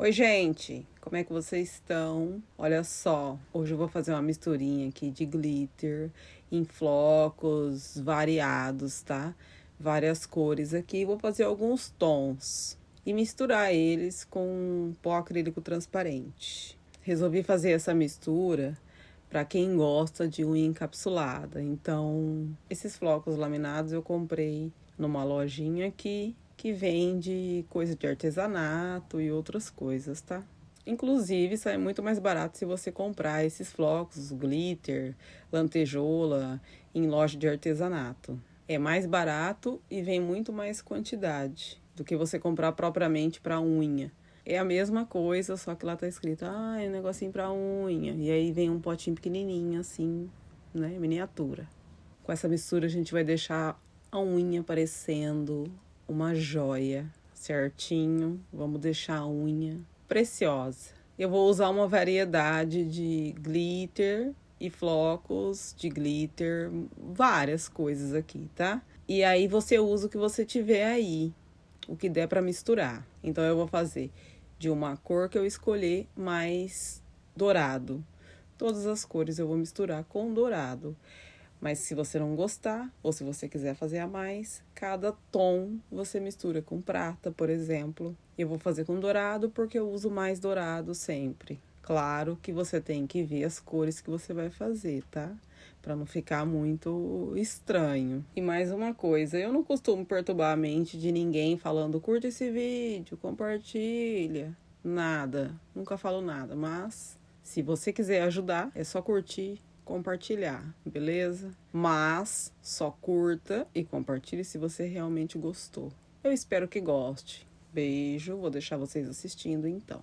Oi, gente! Como é que vocês estão? Olha só, hoje eu vou fazer uma misturinha aqui de glitter em flocos variados, tá? Várias cores aqui. Vou fazer alguns tons e misturar eles com pó acrílico transparente. Resolvi fazer essa mistura para quem gosta de unha encapsulada. Então, esses flocos laminados eu comprei numa lojinha aqui que vende coisa de artesanato e outras coisas, tá? Inclusive, sai muito mais barato se você comprar esses flocos, glitter, lantejoula, em loja de artesanato. É mais barato e vem muito mais quantidade do que você comprar propriamente para unha. É a mesma coisa, só que lá tá escrito, é um negocinho pra unha. E aí vem um potinho pequenininho, assim, né, miniatura. Com essa mistura a gente vai deixar a unha parecendo uma joia, certinho. Vamos deixar a unha preciosa. Eu vou usar uma variedade de glitter e flocos de glitter, várias coisas aqui, tá? E aí você usa o que você tiver aí, o que der pra misturar. Então eu vou fazer de uma cor que eu escolher mais dourado. Todas as cores eu vou misturar com dourado. Mas se você não gostar, ou se você quiser fazer a mais, cada tom você mistura com prata, por exemplo. Eu vou fazer com dourado porque eu uso mais dourado sempre. Claro que você tem que ver as cores que você vai fazer, tá? Pra não ficar muito estranho. E mais uma coisa, eu não costumo perturbar a mente de ninguém falando curta esse vídeo, compartilha. Nada, nunca falo nada, mas se você quiser ajudar, é só curtir, compartilhar, beleza? Mas só curta e compartilhe se você realmente gostou. Eu espero que goste. Beijo, vou deixar vocês assistindo então.